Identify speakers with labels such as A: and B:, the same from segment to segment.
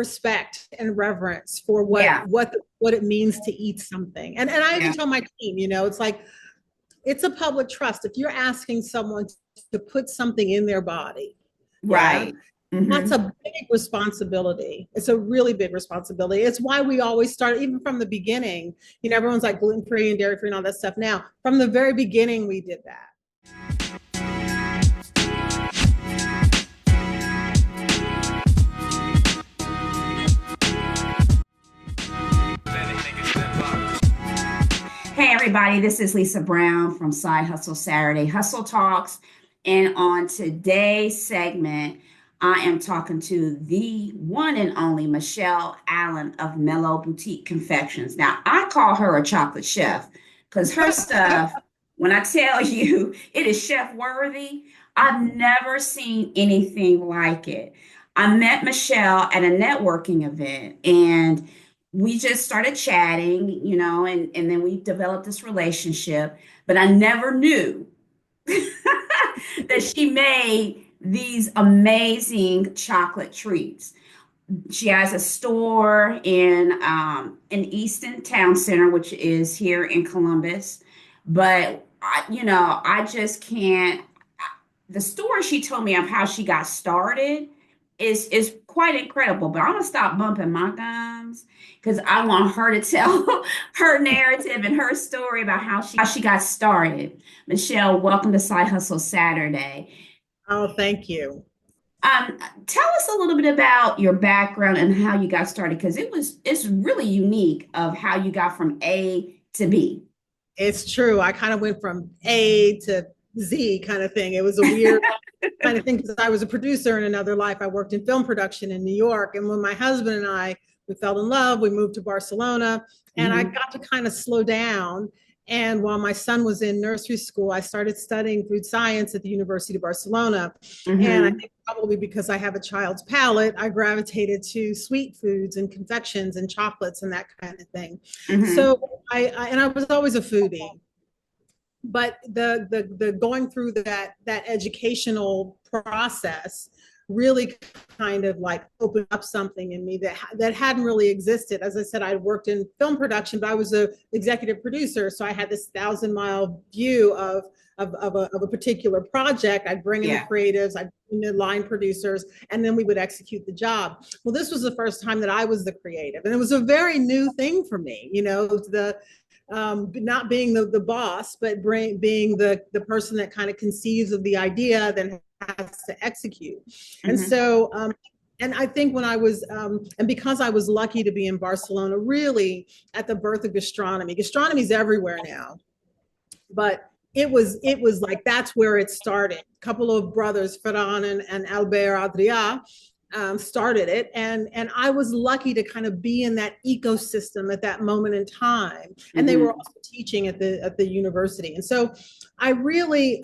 A: respect and reverence for
B: Yeah.
A: what it means to eat something. And I even
B: Yeah.
A: tell my team, it's like, it's a public trust. If you're asking someone to put something in their body, yeah,
B: Right.
A: that's
B: Hmm.
A: a big responsibility. It's a really big responsibility. It's why we always start, even from the beginning. Everyone's like gluten-free and dairy-free and all that stuff. Now, from the very beginning, we did that.
B: Hey, everybody, this is Lisa Brown from Side Hustle Saturday Hustle Talks. And on today's segment, I am talking to the one and only Michelle Allen of MMelo Boutique Confections. Now, I call her a chocolate chef because her stuff, when I tell you it is chef worthy, I've never seen anything like it. I met Michelle at a networking event, and we just started chatting, and then we developed this relationship. But I never knew that she made these amazing chocolate treats. She has a store in Easton Town Center, which is here in Columbus. But I just can't. The story she told me of how she got started is quite incredible. But I'm gonna stop bumping my gums because I want her to tell her narrative and her story about how she got started. Michelle, welcome to Side Hustle Saturday.
A: Oh, thank you.
B: Tell us a little bit about your background and how you got started, because it's really unique of how you got from A to B.
A: It's true. I kind of went from A to Z kind of thing. It was a weird kind of thing because I was a producer in another life. I worked in film production in New York. And when my husband and we fell in love, we moved to Barcelona, and I
B: Hmm.
A: got to kind of slow down. And while my son was in nursery school, I started studying food science at the University of Barcelona. And I
B: Hmm.
A: think probably because I have a child's palate, I gravitated to sweet foods and confections and chocolates and that kind of thing.
B: Hmm.
A: So I was always a foodie, but the going through that educational process really kind of like opened up something in me that hadn't really existed. As I said, I worked in film production, but I was a executive producer, so I had this 1,000-mile view of a particular project. I'd bring in the
B: Yeah.
A: creatives, I'd bring in the line producers, and then we would execute the job. Well, this was the first time that I was the creative, and it was a very new thing for me. The not being the boss, but being the person that kind of conceives of the idea, then has to execute. And
B: Hmm.
A: so, and I think when I was, and because I was lucky to be in Barcelona, really at the birth of gastronomy. Gastronomy is everywhere now, but it was like that's where it started. A couple of brothers, Ferran and Albert Adrià, started it, and I was lucky to kind of be in that ecosystem at that moment in time. And they were
B: Hmm.
A: also teaching at the university, and so I really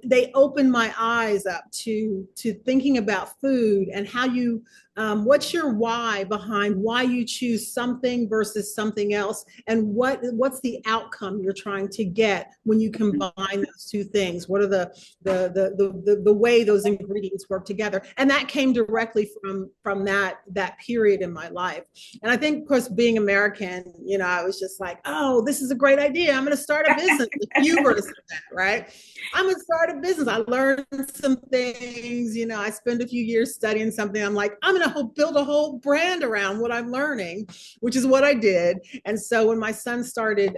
A: they opened my eyes up to thinking about food and how you what's your why behind why you choose something versus something else, and what's the outcome you're trying to get when you combine those two things. What are the way those ingredients work together? And that came directly from that period in my life. And I think, of course, being American, I was just like, oh, this is a great idea. I'm going to start a business. The hubris of that, right? I'm going to start a business. I learned some things. I spent a few years studying something. I'm like, I'm going to build a whole brand around what I'm learning, which is what I did. And so when my son started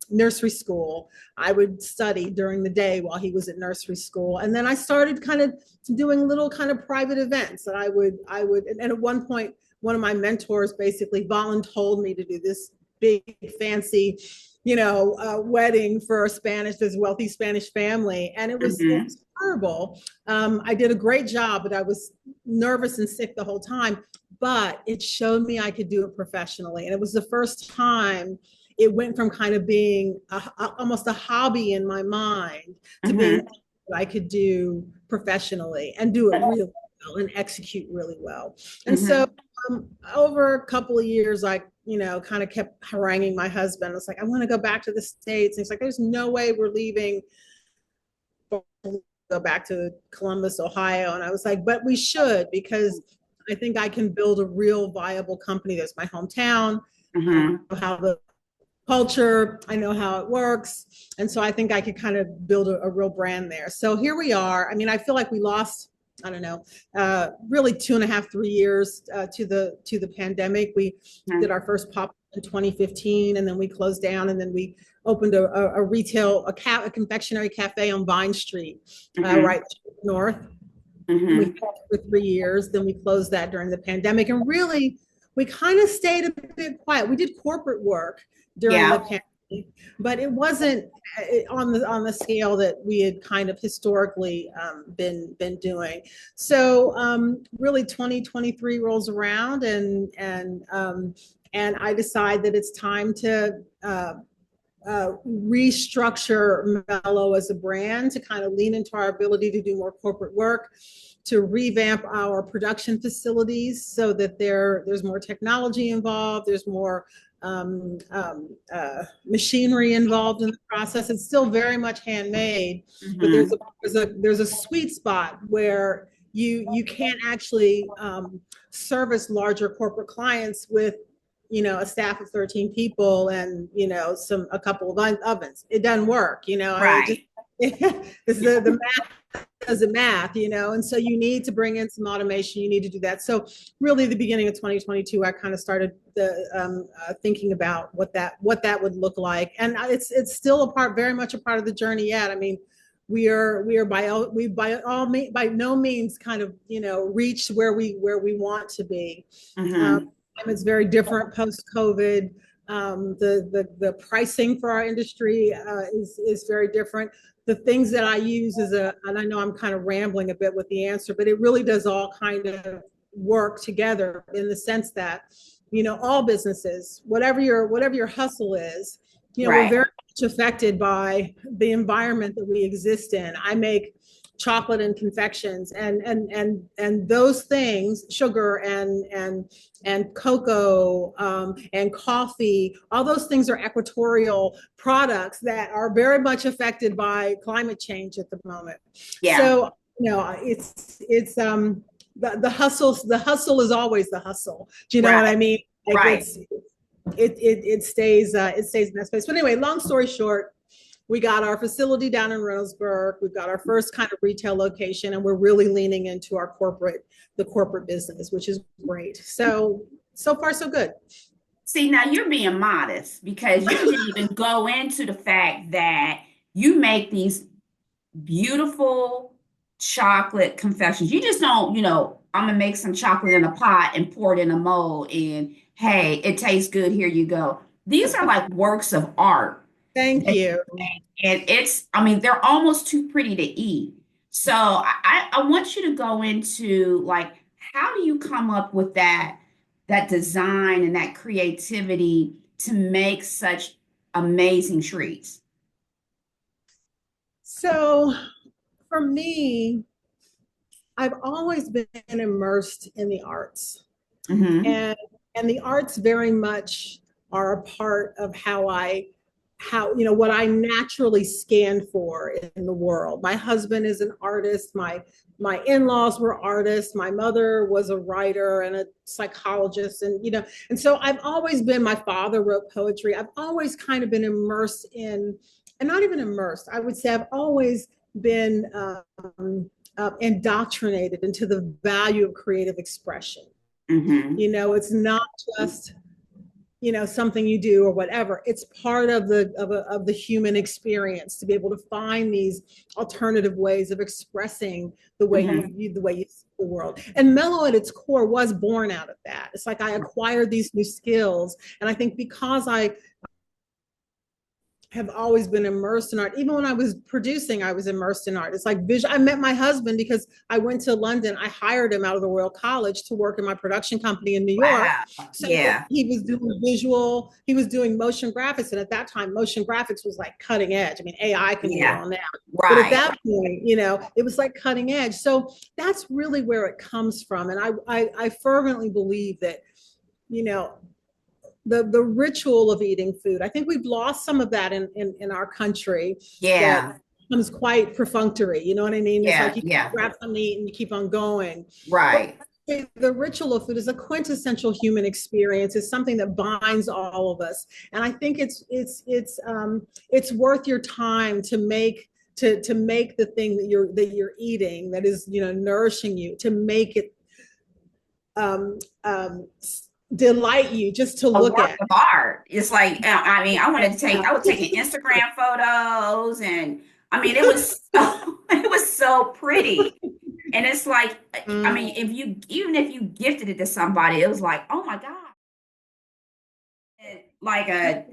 A: nursery school, I would study during the day while he was at nursery school. And then I started kind of doing little kind of private events that I would, and at one point, one of my mentors basically voluntold me to do this big fancy wedding for this wealthy Spanish family. And it was horrible. I did a great job, but I was nervous and sick the whole time. But it showed me I could do it professionally. And it was the first time it went from kind of being almost a hobby in my mind to being
B: Hmm.
A: what I could do professionally and do it really well and execute really well. And so
B: Hmm.
A: over a couple of years, I kind of kept haranguing my husband. It's like, I want to go back to the States. And he's like, there's no way we're leaving, go back to Columbus, Ohio. And I was like, but we should, because I think I can build a real viable company. There's my hometown. I
B: Mm-hmm.
A: know how the culture, I know how it works. And so I think I could kind of build a real brand there. So here we are. I mean, I feel like we lost, I don't know, really 2.5, 3 years to the pandemic. We did our first pop in 2015, and then we closed down, and then we opened a retail, a confectionery cafe on Vine Street,
B: Mm-hmm.
A: right north. And we
B: Mm-hmm.
A: had it for 3 years. Then we closed that during the pandemic. And really, we kind of stayed a bit quiet. We did corporate work during the
B: Yeah.
A: pandemic, but it wasn't on the scale that we had kind of historically been doing. So really, 2023 rolls around, and I decide that it's time to restructure MMelo as a brand to kind of lean into our ability to do more corporate work, to revamp our production facilities so that there's more technology involved, there's more machinery involved in the process. It's still very much handmade, but
B: Mm-hmm.
A: there's a sweet spot where you can't actually service larger corporate clients with a staff of 13 people and a couple of ovens. It doesn't work. I just
B: Right.
A: the math doesn't math, and so you need to bring in some automation. You need to do that. So really, the beginning of 2022, I kind of started thinking about what that would look like, and it's still very much a part of the journey yet. I mean, we by no means kind of reached where we want to be.
B: Mm-hmm.
A: It's very different post COVID. The pricing for our industry is very different. The things that I use and I know I'm kind of rambling a bit with the answer, but it really does all kind of work together in the sense that all businesses, whatever your hustle is, we're
B: Right.
A: very much affected by the environment that we exist in. I make chocolate and confections, and those things, sugar and cocoa and coffee, all those things are equatorial products that are very much affected by climate change at the moment.
B: Yeah.
A: So it's the hustle is always the hustle. Do you know what
B: Right.
A: I mean? Like
B: Right.
A: it stays in that space. But anyway, long story short, we got our facility down in Reynoldsburg. We've got our first kind of retail location, and we're really leaning into the corporate business, which is great. So far, so good.
B: See, now you're being modest because you didn't even go into the fact that you make these beautiful chocolate confections. You just don't, I'm gonna make some chocolate in a pot and pour it in a mold, and hey, it tastes good. Here you go. These are like works of art.
A: Thank
B: that
A: you.
B: you make. And I mean, they're almost too pretty to eat. So I want you to go into like, how do you come up with that design and that creativity to make such amazing treats?
A: So for me, I've always been immersed in the arts,
B: Mm-hmm.
A: and the arts very much are a part of how what I naturally scan for in the world. My husband is an artist. My in-laws were artists. My mother was a writer and a psychologist, and so I've always been. My father wrote poetry. I've always kind of been immersed in, and not even immersed. I would say I've always been indoctrinated into the value of creative expression.
B: Mm-hmm.
A: It's not just something you do or whatever. It's part of the human experience to be able to find these alternative ways of expressing the way
B: Mm-hmm.
A: the way you see the world. And Mellow at its core was born out of that. It's like I acquired these new skills, and I think because I have always been immersed in art. Even when I was producing, I was immersed in art. It's like vision. I met my husband because I went to London. I hired him out of the Royal College to work in my production company in New York.
B: Wow.
A: So
B: Yeah.
A: he was doing he was doing motion graphics. And at that time, motion graphics was like cutting edge. I mean, AI can do it
B: Yeah.
A: all now. But at
B: Right.
A: that point, it was like cutting edge. So that's really where it comes from. And I fervently believe that, you know, the ritual of eating food. I think we've lost some of that in our country
B: Yeah.
A: that becomes quite perfunctory. You know what I mean? It's
B: Yeah.
A: like you
B: Yeah.
A: grab something to eat and you keep on going. But
B: Right.
A: the ritual of food is a quintessential human experience. It's something that binds all of us, and I think it's worth your time to make to make the thing that you're eating that is nourishing you, to make it um, um, delight you just to
B: A
A: look
B: work
A: at.
B: of art. It's like, I mean, I was taking
A: Yeah.
B: Instagram photos, and I mean, it was so, it was so pretty. And it's like, I
A: Mm.
B: mean, even if you gifted it to somebody, it was like, oh my God, like a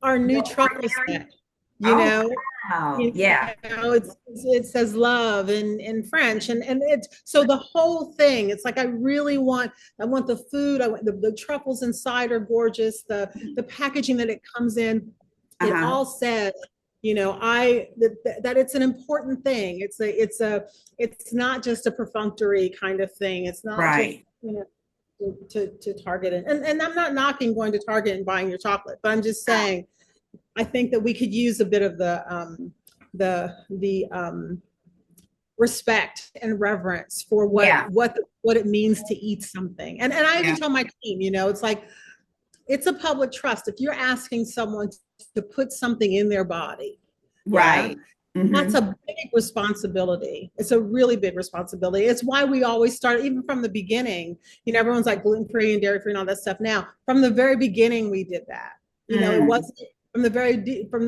A: Our new truffle
B: ordinary.
A: set, you
B: Oh
A: know,
B: wow, yeah,
A: it says love in French, and it's so the whole thing. It's like I want the food. I want the truffles inside are gorgeous. The packaging that it comes in, it
B: uh-huh,
A: all says, that it's an important thing. It's not just a perfunctory kind of thing. It's not just
B: right,
A: to Target and I'm not knocking going to Target and buying your chocolate, but I'm just saying I think that we could use a bit of the respect and reverence for
B: yeah,
A: what it means to eat something. And I even
B: yeah,
A: tell my team, it's like it's a public trust. If you're asking someone to put something in their body, yeah,
B: right,
A: that's
B: mm-hmm,
A: a big responsibility. It's a really big responsibility. It's why we always start, even from the beginning. Everyone's like gluten-free and dairy-free and all that stuff. Now, from the very beginning, we did that. It
B: mm,
A: wasn't from the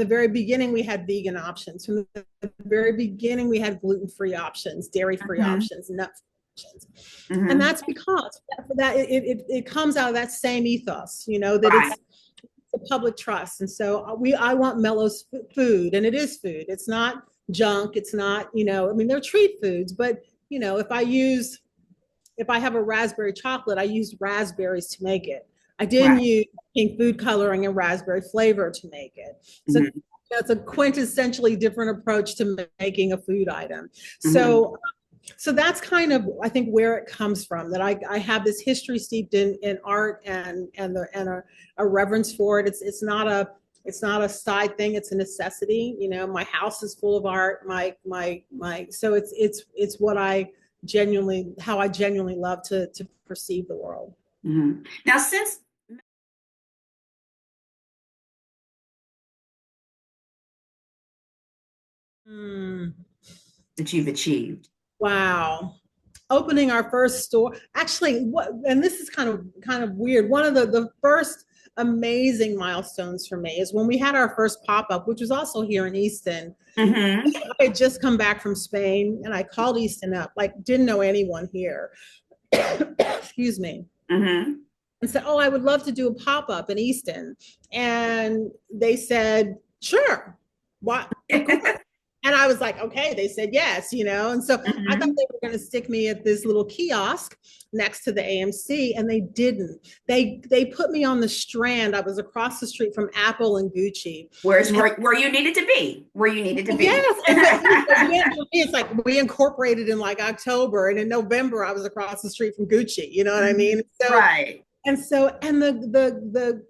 A: very beginning we had vegan options. From the very beginning, we had gluten-free options, dairy-free
B: mm-hmm,
A: options, nut options, and
B: mm-hmm,
A: that's because that it comes out of that same ethos. That
B: right,
A: it's the public trust. And so I want Melo's food, and it is food. It's not junk. It's not, I mean, they're treat foods, but if I have a raspberry chocolate, I used raspberries to make it. I didn't
B: right,
A: use pink food coloring and raspberry flavor to make it. So
B: mm-hmm,
A: that's a quintessentially different approach to making a food item.
B: mm-hmm,
A: So that's kind of, I think, where it comes from, that I have this history steeped in art and a reverence for it. It's not a side thing. It's a necessity. My house is full of art. So it's how I genuinely love to perceive the world.
B: mm-hmm. Now, since
A: Hmm.
B: that you've achieved.
A: Wow. Opening our first store. Actually, and this is kind of weird. One of the first amazing milestones for me is when we had our first pop-up, which was also here in Easton.
B: Mm-hmm.
A: I had just come back from Spain and I called Easton up, like didn't know anyone here. Excuse me.
B: Mm-hmm.
A: And said, "Oh, I would love to do a pop-up in Easton." And they said, "Sure. Why? Of course." And I was like, okay, they said yes. And so I thought
B: Mm-hmm.
A: they were going to stick me at this little kiosk next to the AMC, and they didn't. They put me on the Strand. I was across the street from Apple and Gucci.
B: Where's
A: And
B: where you needed to be, where you needed to be.
A: yes, and but it's like we incorporated in like October, and in November I was across the street from Gucci. You know what I mean? So
B: Right.
A: and the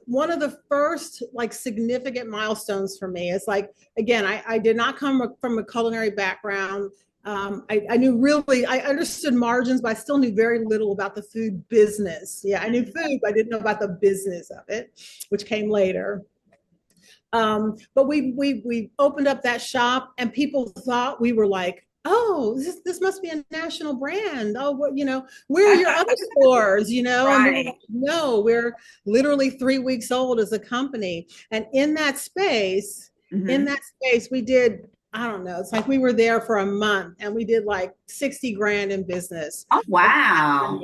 A: one of the first like significant milestones for me is like, again, I did not come from a culinary background. I knew really, I understood margins, but I still knew very little about the food business. Yeah, I knew food, but I didn't know about the business of it, which came later. But we opened up that shop, and people thought we were like, oh, this must be a national brand. Oh, what, where are your other stores? And we were like,
B: Right.
A: no, we're literally 3 weeks old as a company. And in
B: Mm-hmm.
A: that space, we did, I don't know, it's like we were there for a month and we did like 60 grand in business.
B: Oh, wow.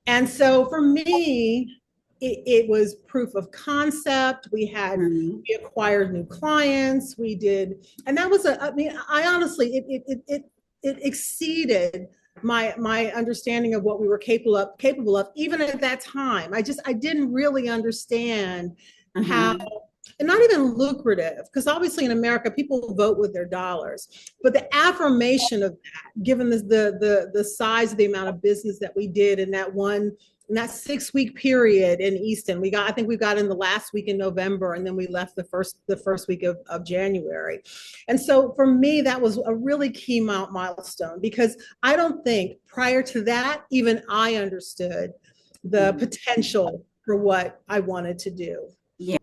A: And so for me, it was proof of concept.
B: Mm-hmm.
A: We acquired new clients. We did, and that was I mean, I honestly, it exceeded my understanding of what we were capable of even at that time. I didn't really understand how,
B: Mm-hmm.
A: and not even lucrative, because obviously in America people vote with their dollars, but the affirmation of that, given the size of the amount of business that we did in that in that 6 week period in Easton. I think we got in the last week in November, and then we left the first week of January. And so for me, that was a really key milestone, because I don't think prior to that, even I understood the potential for what I wanted to do.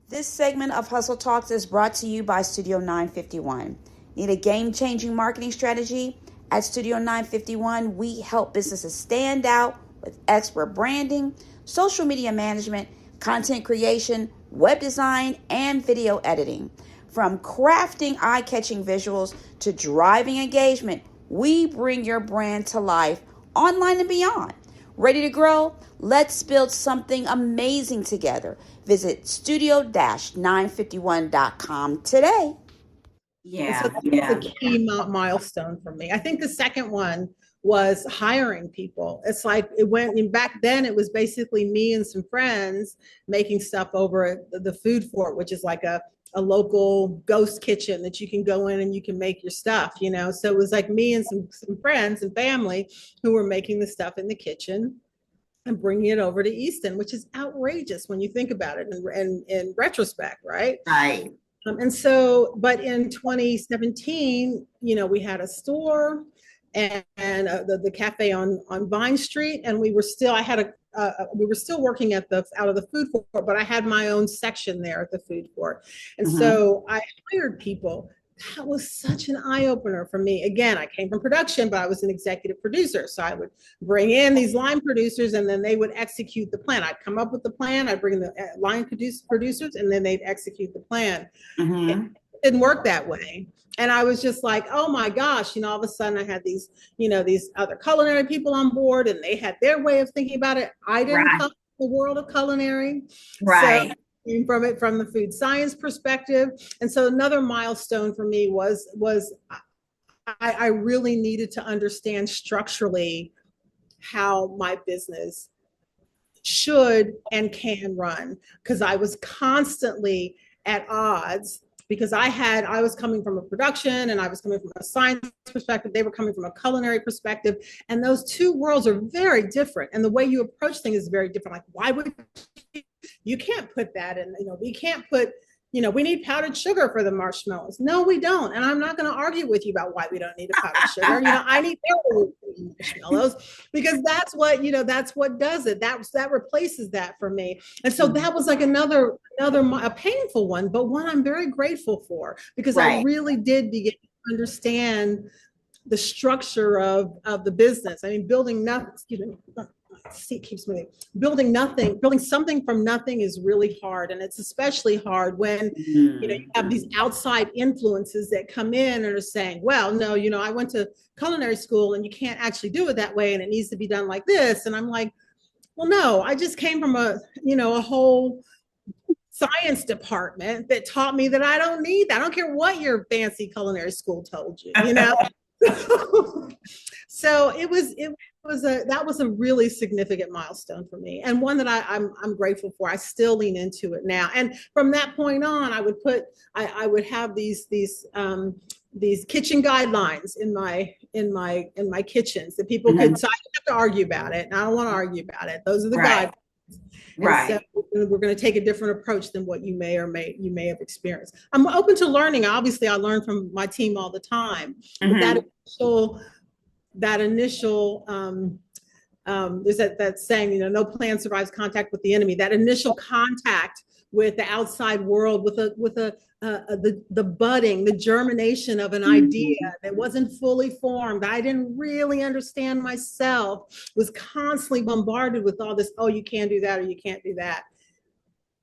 B: This segment of Hustle Talks is brought to you by Studio 951. Need a game-changing marketing strategy? At Studio 951, we help businesses stand out with expert branding, social media management, content creation, web design, and video editing. From crafting eye-catching visuals to driving engagement, we bring your brand to life online and beyond. Ready to grow? Let's build something amazing together. Visit studio-951.com today.
A: Yeah. So that's a key milestone for me. I think the second one was hiring people. It's like back then it was basically me and some friends making stuff over at the Food Fort, which is like a local ghost kitchen that you can go in and you can make your stuff, So it was like me and some friends and family who were making the stuff in the kitchen and bringing it over to Easton, which is outrageous when you think about it in retrospect, right?
B: Right.
A: And so, but in 2017, we had a store and the cafe on Vine Street, and we were still working out of the Food Fort, but I had my own section there at the Food Fort, and so I hired people. That was such an eye-opener for me. Again, I came from production, but I was an executive producer. So I would bring in these line producers, and then they would execute the plan. I'd come up with the plan, I'd bring the line producers, and then they'd execute the plan. It didn't work that way. And I was just like, oh my gosh, all of a sudden I had these other culinary people on board, and they had their way of thinking about it. I didn't come from the world of culinary.
B: Right.
A: So from the food science perspective. And so another milestone for me was I really needed to understand structurally how my business should and can run, because I was constantly at odds, because I was coming from a production and I was coming from a science perspective. They were coming from a culinary perspective. And those two worlds are very different. And the way you approach things is very different. Like, why would you can't put that in, we can't put, we need powdered sugar for the marshmallows. No, we don't. And I'm not going to argue with you about why we don't need a powdered sugar. I need marshmallows, because that's what does it. That replaces that for me. And so that was like a painful one, but one I'm very grateful for, because I really did begin to understand the structure of the business. I mean, building something from nothing is really hard. And it's especially hard when, you have these outside influences that come in and are saying, well, no, I went to culinary school and you can't actually do it that way. And it needs to be done like this. And I'm like, well, no, I just came from a whole science department that taught me that I don't need that. I don't care what your fancy culinary school told you, So that was a really significant milestone for me, and one that I'm grateful for. I still lean into it now. And from that point on, I would have these kitchen guidelines in my kitchens that people could, so I don't have to argue about it. And I don't want to argue about it. Those are the guidelines. Right. So we're going to take a different approach than what you may have experienced. I'm open to learning. Obviously, I learn from my team all the time. But that initial there's that saying, no plan survives contact with the enemy. That initial contact with the outside world, with the budding, the germination of an idea that wasn't fully formed, I didn't really understand myself, was constantly bombarded with all this, oh, you can't do that, or you can't do that.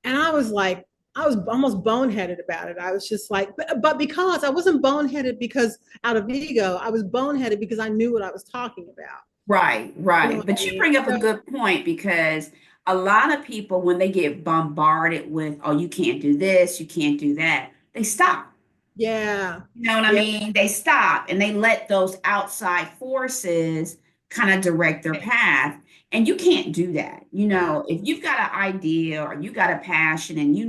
A: And I was almost boneheaded about it. I was just like, but because I wasn't boneheaded because out of ego, I was boneheaded because I knew what I was talking about.
B: Right. But you bring up a good point, because a lot of people, when they get bombarded with, oh, you can't do this, you can't do that, they stop.
A: Yeah.
B: You know what I mean? They stop and they let those outside forces kind of direct their path. And you can't do that. If you've got an idea or you got a passion, and you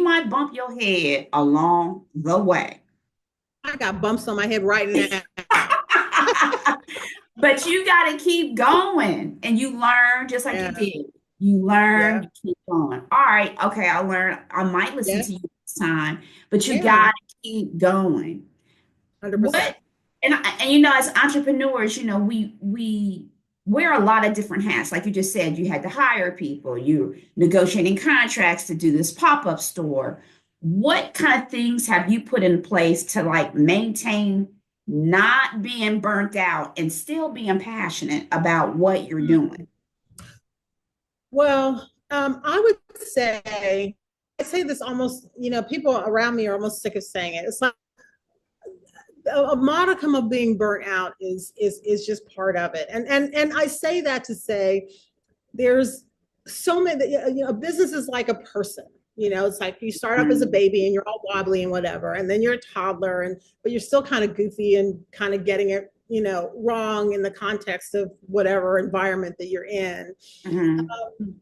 B: might bump your head along the way.
A: I got bumps on my head right now.
B: But you got to keep going, and you learn just like you did. You learn,
A: Yeah.
B: you keep going. All right, okay, I learned. I might listen
A: Yeah.
B: to you this time, but you
A: Yeah.
B: gotta keep going.
A: 100%.
B: What and you know, as entrepreneurs, you know, we wear a lot of different hats. Like you just said, you had to hire people, you negotiating contracts to do this pop-up store. What kind of things have you put in place to like maintain not being burnt out and still being passionate about what you're doing?
A: Well, I would say, I say this almost, people around me are almost sick of saying it. It's like a modicum of being burnt out is just part of it. And I say that to say there's so many, a business is like a person. It's like you start up as a
B: Mhm.
A: baby and you're all wobbly and whatever, and then you're a toddler, but you're still kind of goofy and kind of getting it, wrong in the context of whatever environment that you're in.
B: Mhm.
A: Um,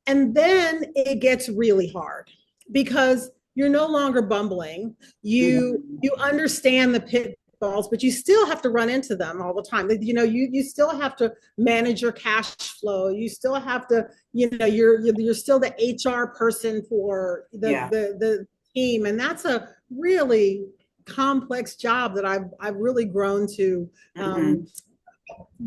A: and then it gets really hard because you're no longer bumbling. You
B: Mhm.
A: understand the pitfalls, but you still have to run into them all the time. You still have to manage your cash flow. You still have to, you're still the HR person for
B: Yeah.
A: the team, and that's a really complex job that I've really grown to
B: Mhm.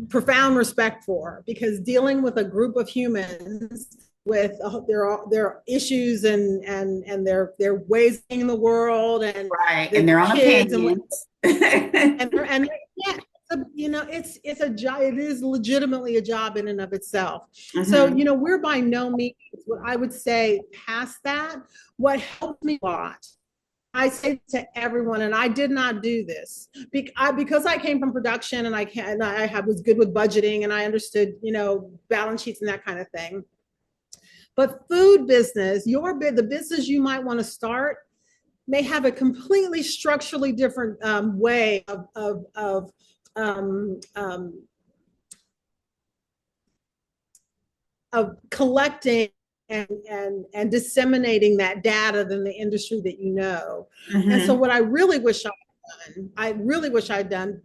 A: profound respect for, because dealing with a group of humans with their issues and their ways in the world and
B: Right. And
A: the
B: their own
A: kids
B: opinions.
A: and yeah, it's a job. It is legitimately a job in and of itself. So
B: Mhm.
A: we're by no means, what I would say, past that. What helped me a lot, I say to everyone, and I did not do this because I came from production and was good with budgeting and I understood, balance sheets and that kind of thing. But food business, the business you might want to start may have a completely structurally different way um, um, of collecting and disseminating that data than the industry that you know. And so
B: Mhm.
A: what I really wish I'd done,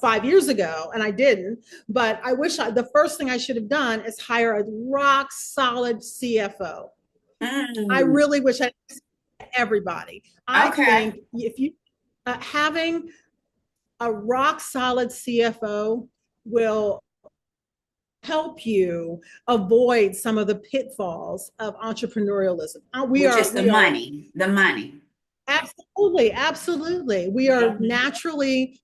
A: 5 years ago, and I didn't, but the first thing I should have done is hire a rock solid CFO. I
B: Mm.
A: really wish I everybody. I
B: Okay.
A: think if you having a rock solid CFO will help you avoid some of the pitfalls of entrepreneurialism. We
B: Which
A: are
B: is the
A: we are
B: money. The money.
A: absolutely. We are
B: Mhm.
A: naturally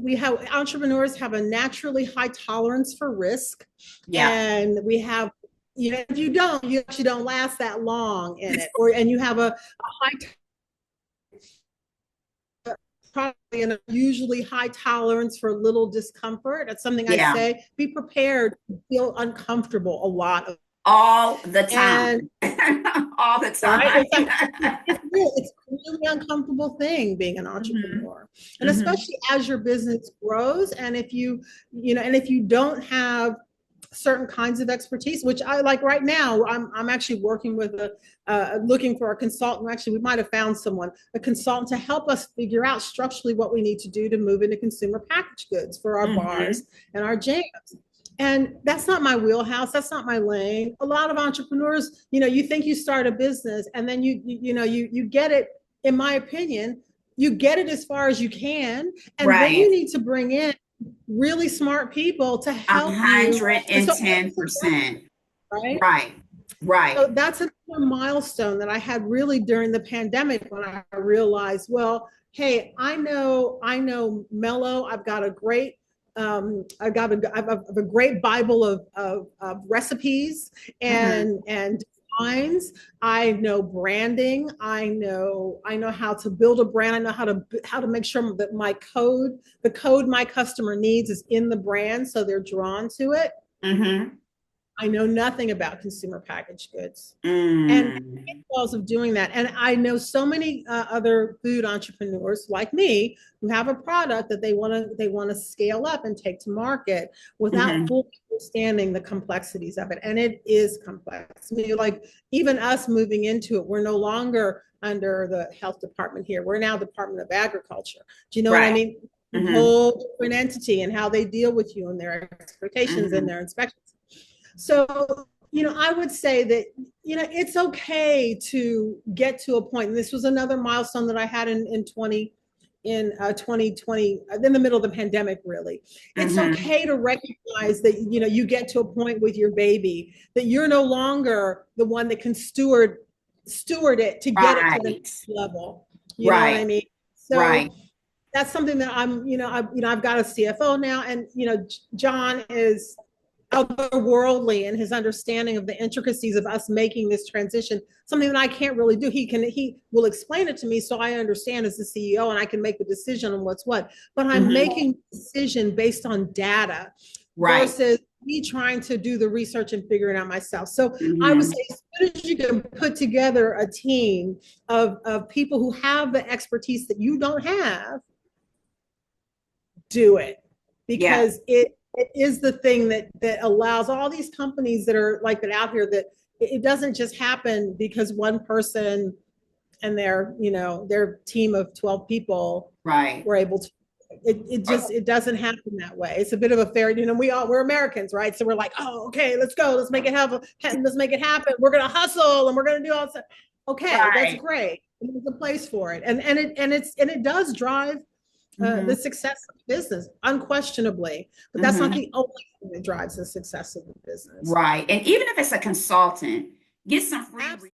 A: we have entrepreneurs have a naturally high tolerance for risk,
B: Yeah.
A: and we have, if you actually don't last that long in it, and you have a high, probably an usually high tolerance for little discomfort. That's something I
B: Yeah.
A: say. Be prepared to feel uncomfortable a lot of,
B: All the
A: and
B: time. All the
A: right?
B: time.
A: It's a really uncomfortable thing being an
B: Mhm.
A: entrepreneur, and
B: Mhm.
A: especially as your business grows. And if you don't have certain kinds of expertise, which I like right now, I'm actually working with looking for a consultant. Actually, we might have found a consultant to help us figure out structurally what we need to do to move into consumer packaged goods for our
B: Mhm.
A: bars and our jams. And that's not my wheelhouse. That's not my lane. A lot of entrepreneurs, you think you start a business and then you get it, in my opinion, you get it as far as you can. And then you
B: Right.
A: need to bring in really smart people to
B: A
A: help you.
B: hundred
A: And
B: and
A: so,
B: ten percent.
A: right.
B: Right. Right.
A: So that's another milestone that I had really during the pandemic, when I realized, well, hey, I know Mello. I have a great Bible of recipes
B: Mhm.
A: and designs. I know branding. I know how to build a brand. I know how to make sure that the code my customer needs is in the brand, so they're drawn to it.
B: Mhm.
A: I know nothing about consumer packaged goods and
B: Mm.
A: pitfalls of doing that. And I know so many other food entrepreneurs like me who have a product that they want to scale up and take to market without
B: Mhm.
A: fully understanding the complexities of it. And it is complex. I mean, like, even us moving into it, we're no longer under the health department here. We're now Department of Agriculture. Do you know what I
B: Right.
A: mean? A
B: Mhm.
A: whole different entity and how they deal with you and their expectations and
B: Mhm.
A: their inspections. So, I would say that, it's okay to get to a point. And this was another milestone that I had in 2020, in the middle of the pandemic, really. It's
B: Mm-hmm.
A: okay to recognize that, you get to a point with your baby that you're no longer the one that can steward it to get it to the
B: Right.
A: next level. You know what I
B: Right.
A: mean? So
B: Right.
A: that's something that I've got a CFO now, and John is otherworldly in his understanding of the intricacies of us making this transition, something that I can't really do. He will explain it to me so I understand as the CEO and I can make the decision on what's what. But I'm
B: Mm-hmm.
A: making a decision based on data
B: Right.
A: versus me trying to do the research and figure it out myself. So I would
B: Mm-hmm.
A: say as soon as you can put together a team of people who have the expertise that you don't have, do it,
B: Yeah.
A: because it is the thing that allows all these companies that are like that out here, that it doesn't just happen because one person and their team of 12 people
B: Right.
A: were able to. It doesn't happen that way. It's a bit of a fair, we're Americans, right? So we're like, oh, okay, let's go, let's make it happen. We're gonna hustle and we're gonna do all stuff. Okay, that's
B: Right.
A: great. There's a place for it, and it does drive
B: Mm-hmm.
A: the success of the business, unquestionably. But that's not
B: Mm-hmm.
A: the only thing that drives the success of the business.
B: Right. And even if it's a consultant, get some free.
A: Absolutely.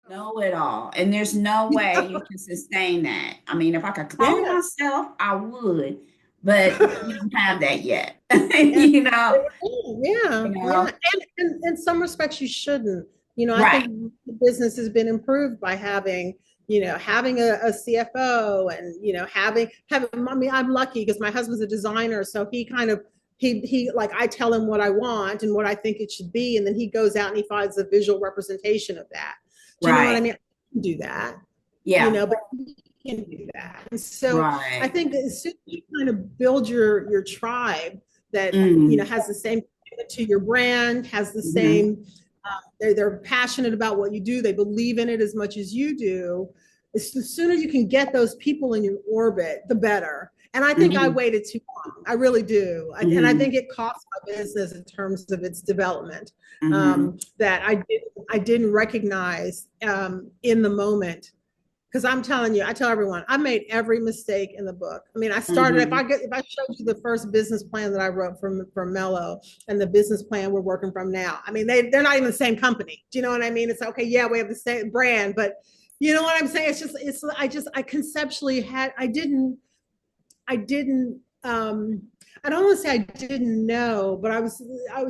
B: Know it all. And there's no way you can sustain that. I mean, if I could clone
A: Yeah.
B: myself, I would, but we don't have that yet.
A: Yeah.
B: You know,
A: Yeah.
B: you
A: Yeah.
B: know,
A: And in some respects, you shouldn't. I
B: right.
A: think the business has been improved by having a CFO, and, I mean, I'm lucky because my husband's a designer. So he kind of, like, I tell him what I want and what I think it should be. And then he goes out and he finds a visual representation of that. Do you know what I
B: Right.
A: mean? I can do that,
B: Yeah.
A: but he can do that. And so I
B: Right.
A: think that as soon as you kind of build your tribe that,
B: Mm.
A: has the same commitment to your brand, has the
B: Hmm.
A: same, they're passionate about what you do, they believe in it as much as you do. It's the sooner you can get those people in your orbit, the better. And I think I
B: Hmm.
A: waited too long. I really do. And I
B: Hmm.
A: think it cost my business in terms of its development,
B: Hmm.
A: that I didn't recognize in the moment. Because I'm telling you, I tell everyone, I made every mistake in the book. I mean, I started.
B: Hmm.
A: If I showed you the first business plan that I wrote from Mello and the business plan we're working from now, I mean, they're not even the same company. Do you know what I mean? It's okay, yeah, we have the same brand, but you know what I'm saying? I conceptually I didn't I don't want to say I didn't know, but I was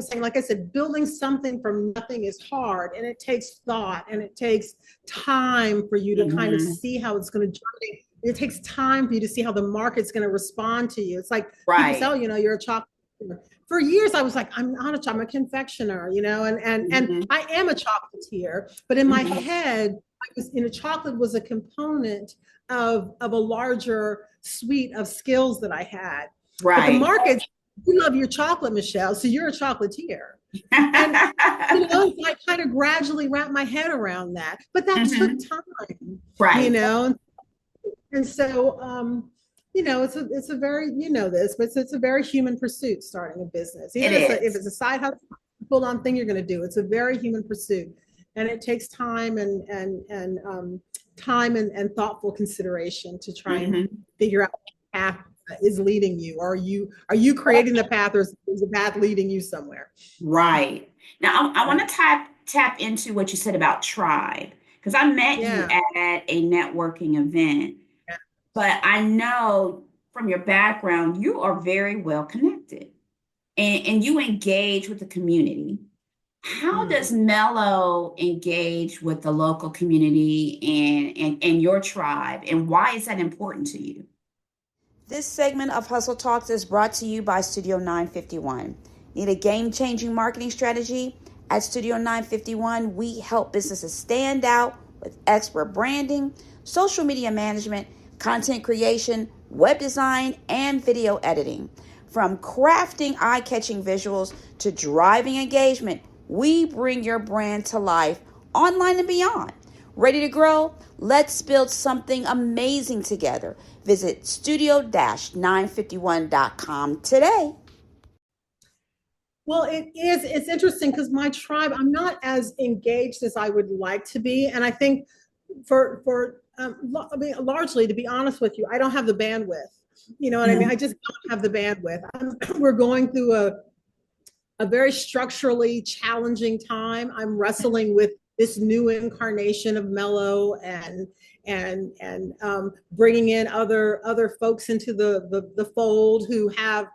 A: saying, like I said, building something from nothing is hard, and it takes thought, and it takes time for you to kind of
B: Hmm.
A: see how it's going to journey. It takes time for you to see how the market's going to respond to you. It's like people say,
B: Right.
A: oh, you're a chocolate. For years, I was like, I'm not I'm a confectioner, and
B: Hmm.
A: I am a chocolatier, but in my
B: Hmm.
A: head, chocolate was a component of a larger suite of skills that I had. But the
B: Right.
A: market, you love your chocolate, Michelle, so you're a chocolatier. And I kind of gradually wrapped my head around that. But that took
B: Hmm.
A: time, you
B: Right.
A: know. And so it's a very, this, but it's a very human pursuit starting a business.
B: It
A: Even if
B: is.
A: it's a side hustle, full on thing you're going to do. It's a very human pursuit. And it takes time and thoughtful consideration to try and
B: Hmm.
A: figure out what path is leading you. Are you creating the path, or is the path leading you somewhere?
B: Right. Now, I
A: Yeah.
B: want to tap into what you said about tribe because I met you
A: Yeah.
B: at a networking event,
A: Yeah.
B: but I know from your background, you are very well connected and you engage with the community. How does
A: Mm.
B: Mello engage with the local community and your tribe, and why is that important to you? This segment of Hustle Talks is brought to you by Studio 951. Need a game changing marketing strategy? At Studio 951, we help businesses stand out with expert branding, social media management, content creation, web design, and video editing. From crafting eye-catching visuals to driving engagement, we bring your brand to life online and beyond. Ready to grow? Let's build something amazing together. Visit studio-951.com today.
A: Well, it's interesting because my tribe, I'm not as engaged as I would like to be. And I think I mean, largely, to be honest with you, I don't have the bandwidth. You know what I mean? I just don't have the bandwidth. We're going through a very structurally challenging time. I'm wrestling with this new incarnation of MMelo and bringing in other folks into the fold who have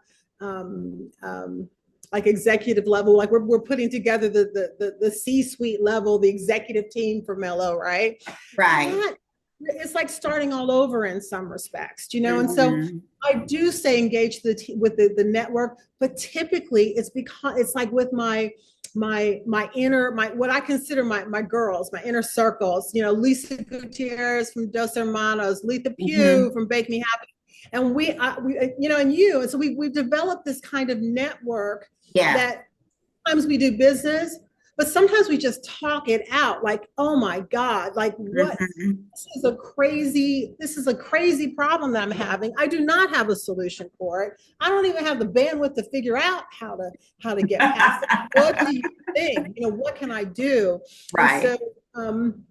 A: like executive level, like we're putting together the C-suite level, the executive team for MMelo, right?
B: Right.
A: It's like starting all over in some respects, you know? And so I do stay engaged with the network, but typically it's because it's like with my what I consider my girls, my inner circles, you know, Lisa Gutierrez from Dos Hermanos, Letha Pugh from Bake Me Happy. And we you know, and you, and so we've developed this kind of network that sometimes we do business, but sometimes we just talk it out like, oh my God, like what, this is a crazy problem that I'm having. I do not have a solution for it. I don't even have the bandwidth to figure out how to get past it. What do you think? You know, what can I do?
B: Right.
A: And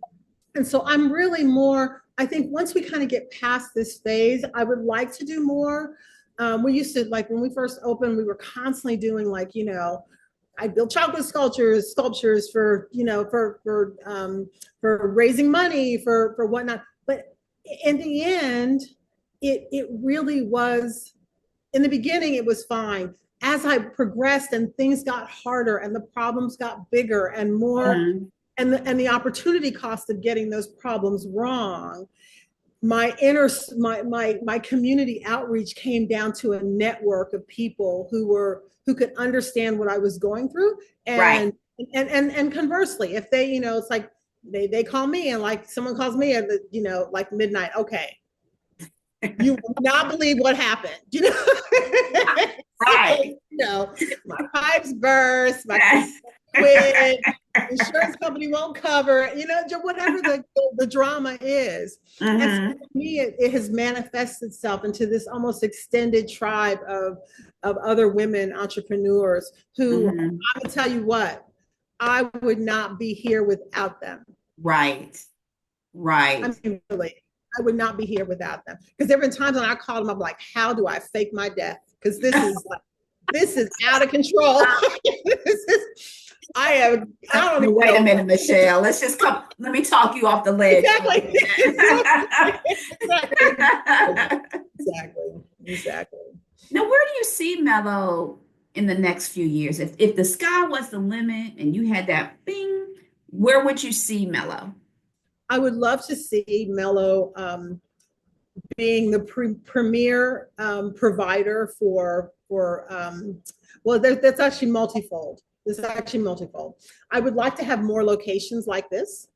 A: so I'm really more, I think once we kind of get past this phase, I would like to do more. We used to, like when we first opened, we were constantly doing like, you know, I built chocolate sculptures for, you know, for raising money for whatnot. But in the end, it really was, in the beginning, it was fine. As I progressed and things got harder and the problems got bigger and more, and the opportunity cost of getting those problems wrong, my community outreach came down to a network of people who could understand what I was going through, and conversely, if they, you know, it's like they call me and like someone calls me at the, you know, like midnight, okay, you will not believe what happened, you know.
B: Right.
A: You know, my pipes burst, my kids quit, insurance company won't cover, you know, whatever the drama is. And so for me, it has manifested itself into this almost extended tribe of other women entrepreneurs who, I would tell you what, I would not be here without them.
B: Right.
A: I mean, really, I would not be here without them. Because there have been times when I called them, I'm like, how do I fake my death? Because this is out of control. I don't know.
B: Wait a minute, Michelle. Let me talk you off the ledge.
A: Exactly.
B: Now, where do you see MMelo in the next few years? If the sky was the limit and you had that bing, where would you see MMelo?
A: I would love to see MMelo being the premier provider for well, that's actually multifold. This is actually multifold. I would like to have more locations like this.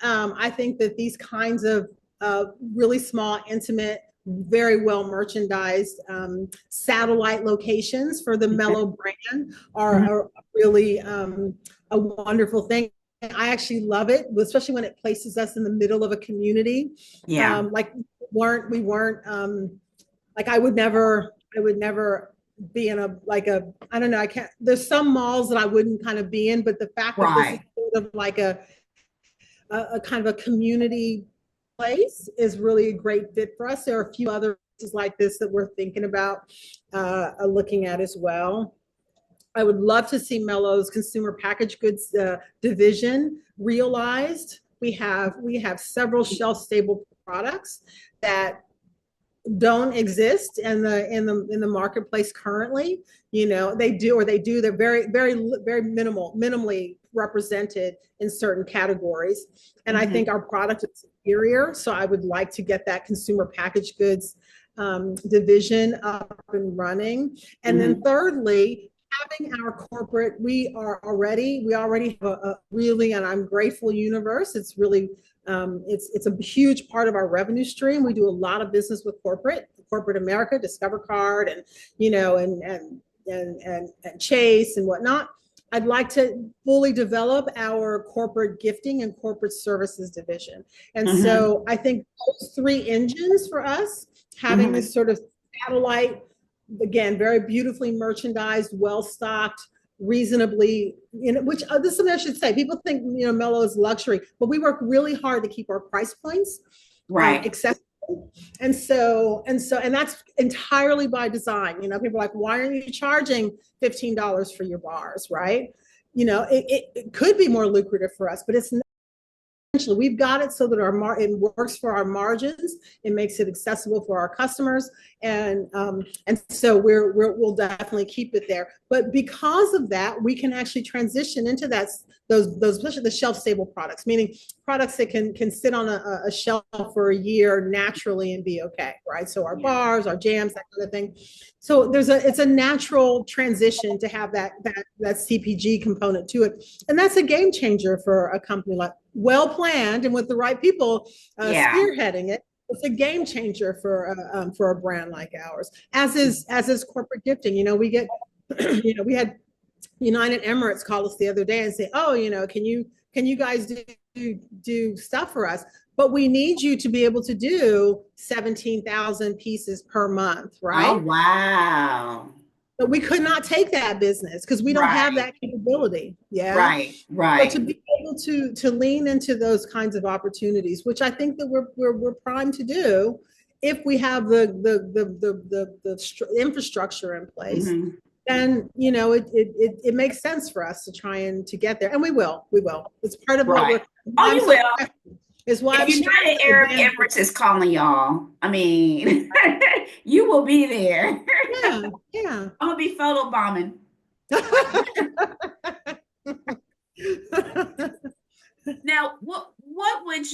A: I think that these kinds of really small, intimate, very well merchandised satellite locations for the MMelo brand are really a wonderful thing. I actually love it, especially when it places us in the middle of a community. Like we weren't like I would never be in I don't know, I can't, there's some malls that I wouldn't kind of be in, but the fact that this is sort of like a kind of a community place is really a great fit for us. There are a few other places like this that we're thinking about looking at as well. I would love to see MMelo's consumer packaged goods division realized. We have several shelf-stable products that don't exist in the marketplace currently. You know, they do. They're very minimally represented in certain categories, and I think our product is superior. So I would like to get that consumer packaged goods division up and running, and then thirdly, having our corporate, we already have a really, and I'm grateful, universe. It's really, it's a huge part of our revenue stream. We do a lot of business with corporate America, Discover Card, and and Chase and whatnot. I'd like to fully develop our corporate gifting and corporate services division. And
B: Mm-hmm.
A: so I think those three engines for us, having
B: Mm-hmm.
A: this sort of satellite, again, very beautifully merchandised, well stocked, reasonably, which this is something I should say. People think, Mellow is luxury, but we work really hard to keep our price points
B: Right.
A: accessible. And that's entirely by design. People are like, why are you charging $15 for your bars, right? It could be more lucrative for us, but it's essentially we've got it so that it works for our margins. It makes it accessible for our customers, and so we'll definitely keep it there. But because of that, we can actually transition into those especially the shelf stable products, meaning products that can sit on a shelf for a year naturally and be okay, right? So our
B: Yeah.
A: bars, our jams, that kind of thing. So it's a natural transition to have that CPG component to it, and that's a game changer for a company like, well planned and with the right people
B: Yeah.
A: spearheading it. It's a game changer for a brand like ours. As is corporate gifting. We get, we had United Emirates call us the other day and say, oh, can you guys do stuff for us? But we need you to be able to do 17,000 pieces per month,
B: Oh,
A: right?
B: wow.
A: But we could not take that business because we don't have
B: Right.
A: that capability. Yeah.
B: Right.
A: So to
B: Right.
A: be able to lean into those kinds of opportunities, which I think that we're primed to do, if we have the infrastructure in place,
B: Mm-hmm.
A: then it makes sense for us to try and to get there, and we will. It's part of what
B: Right.
A: we're.
B: Oh,
A: I'm
B: you
A: so
B: will.
A: is why
B: If
A: I'm
B: United
A: stressing
B: Arab
A: again.
B: Emirates is calling y'all, I mean, you will be there.
A: Yeah, yeah.
B: I'm gonna be photo bombing. Now, what would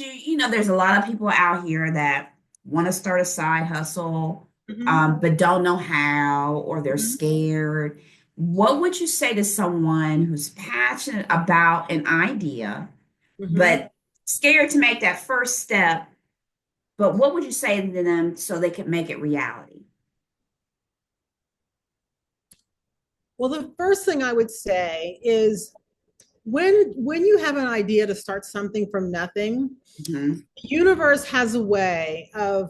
B: there's a lot of people out here that want to start a side hustle,
A: Mhm,
B: but don't know how, or they're
A: mhm,
B: scared. What would you say to someone who's passionate about an idea,
A: mhm.
B: but scared to make that first step? But what would you say to them so they could make it reality?
A: Well, the first thing I would say is, when you have an idea to start something from nothing,
B: Mhm.
A: the universe has a way of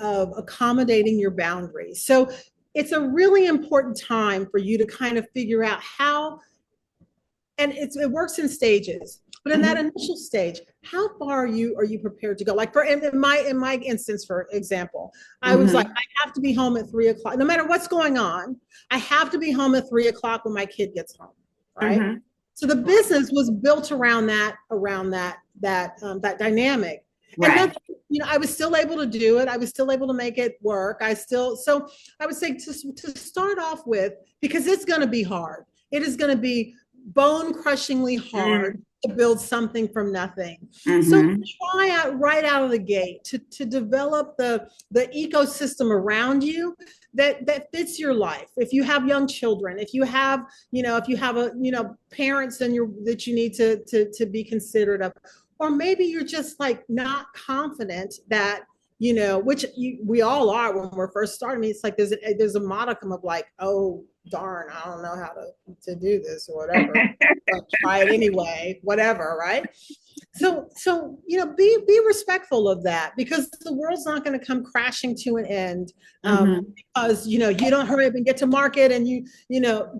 A: of accommodating your boundaries. So it's a really important time for you to kind of figure out how, and it works in stages. But in that
B: Mhm.
A: initial stage, how far are you prepared to go? Like, in my instance, for example, I was like,
B: Mhm.
A: I have to be home at 3 o'clock, no matter what's going on. I have to be home at 3 o'clock when my kid gets home, right?
B: Mhm.
A: So the business was built around that dynamic, and
B: Right.
A: that, I was still able to do it. I was still able to make it work. So I would say, to start off with, because it's going to be hard. It is going to be bone crushingly hard
B: Mhm.
A: to build something from nothing. So
B: Mhm.
A: try out right out of the gate to develop the ecosystem around you that fits your life. If you have young children, if you have parents and that you need to be considerate of, or maybe you're just like not confident that, which we all are when we're first starting. I mean, it's like there's a modicum of like, oh darn, I don't know how to do this or whatever, but try it anyway, whatever, right? So be respectful of that, because the world's not going to come crashing to an end,
B: Mhm.
A: because you don't hurry up and get to market, and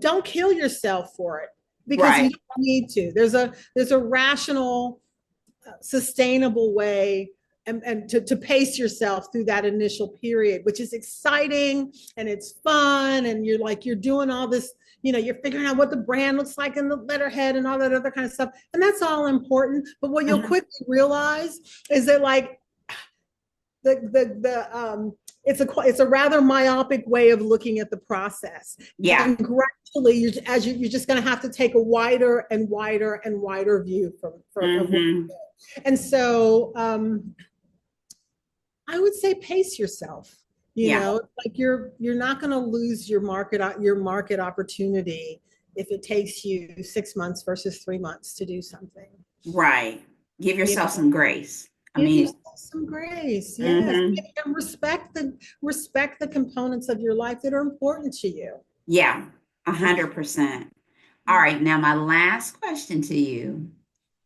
A: don't kill yourself for it, because you
B: Right.
A: don't need to. There's a rational, sustainable way, and to pace yourself through that initial period, which is exciting and it's fun, and you're doing all this, you're figuring out what the brand looks like in the letterhead and all that other kind of stuff, and that's all important. But what you'll
B: Mhm.
A: quickly realize is that, like, the it's a rather myopic way of looking at the process,
B: Yeah.
A: and gradually you're just going to have to take a wider and wider and wider view of what.
B: Mhm.
A: And so I would say pace yourself. You
B: Yeah,
A: know, like you're not going to lose your market opportunity if it takes you 6 months versus 3 months to do something.
B: right. Give
A: You
B: yourself
A: know,
B: some grace. I
A: give
B: mean,
A: yourself some grace. Yes,
B: mhm.
A: and respect the components of your life that are important to you.
B: Yeah, 100%. All right, now my last question to you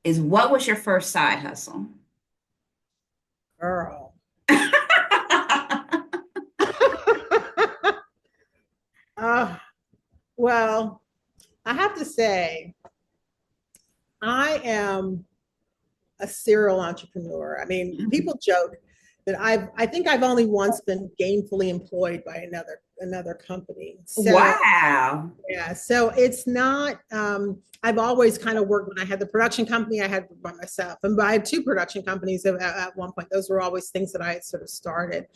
B: is what was your first side hustle?
A: Girl. uh, well, I have to say, I am a serial entrepreneur. I mean, people joke that I think I've only once been gainfully employed by another company. So
B: Wow.
A: yeah, so it's not I've always kind of worked. When I had the production company, I had by myself. And I had two production companies at one point. Those were always things that I had sort of started.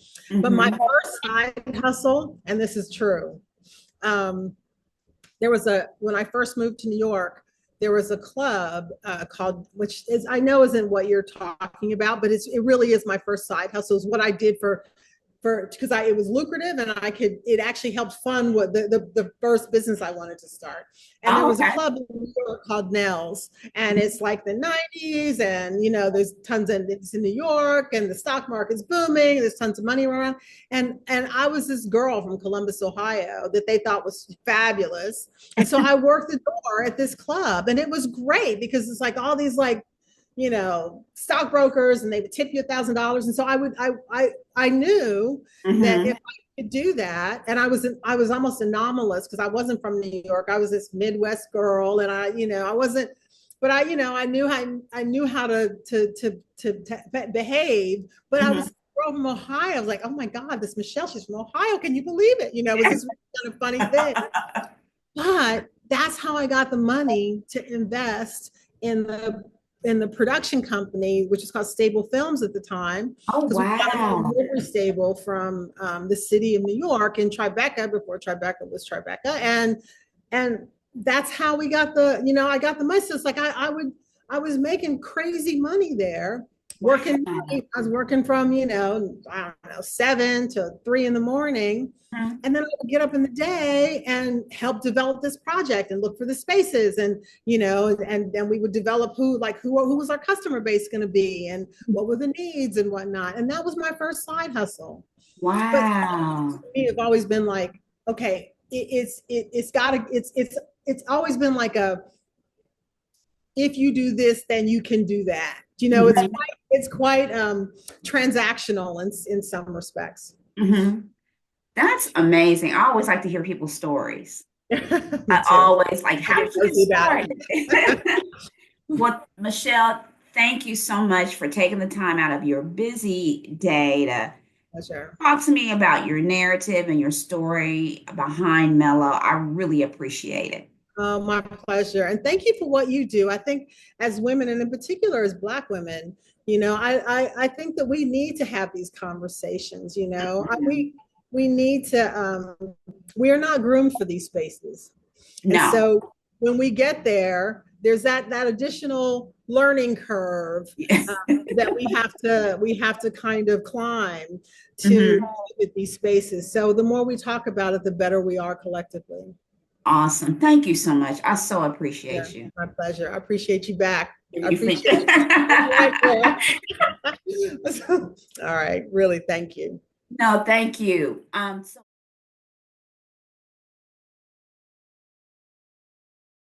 A: But my
B: Hmm.
A: first side hustle, and this is true, um, there was a when I first moved to New York, there was a club called, which is I know isn't what you're talking about, but it really is my first side hustle. Is what I did for because it was lucrative, and it actually helped fund what the first business I wanted to start. And there
B: Oh,
A: was a
B: okay.
A: club in New York called Nels, and it's like the 90s, and there's tons of it's in New York, and the stock market's booming, there's tons of money around. And I was this girl from Columbus, Ohio, that they thought was fabulous. And so I worked the door at this club, and it was great because it's like all these like stockbrokers, and they would tip you $1,000. And so I knew that if
B: Hmm.
A: I could do that, and I was almost anomalous because I wasn't from New York. I was this Midwest girl, and I wasn't, but I knew how to behave. But I
B: Hmm.
A: was from Ohio. I was like, oh my God, this Michelle, she's from Ohio. Can you believe it? It was this kind of funny thing. But that's how I got the money to invest in the production company, which is called Stable Films at the time,
B: Oh,
A: because we bought a
B: wow.
A: delivery stable from the city of New York in Tribeca before Tribeca was Tribeca, and that's how we got I got the money. So it's like I was making crazy money there working.
B: Wow.
A: I was working from I don't know 7 to 3 in the morning,
B: Mhm.
A: and then I would get up in the day and help develop this project and look for the spaces, and then we would develop who was our customer base going to be, and what were the needs and whatnot. And that was my first side hustle. But
B: Wow.
A: for me, have always been like, okay, it's gotta it's always been like a, if you do this, then you can do that.
B: Hmm.
A: It's quite transactional in some respects.
B: Hmm. That's amazing. I always like to hear people's stories.
A: Me
B: I
A: too.
B: always like,
A: I
B: how
A: get
B: did you get
A: nosy about
B: started?
A: it.
B: Well, Michelle, thank you so much for taking the time out of your busy day to
A: Pleasure.
B: talk to me about your narrative and your story behind Mellow. I really appreciate it.
A: Oh, my pleasure. And thank you for what you do. I think as women, and in particular as Black women, I think that we need to have these conversations.
B: Mhm.
A: We need to, we are not groomed for these spaces. And
B: No.
A: so when we get there, there's that additional learning curve that we have to kind of climb to
B: Mhm.
A: get these spaces. So the more we talk about it, the better we are collectively.
B: Awesome. Thank you so much. I so
A: Yeah,
B: appreciate you.
A: my pleasure. I appreciate you back. I
B: You think?
A: appreciate you right there. All right, really, thank you.
B: No, thank you. So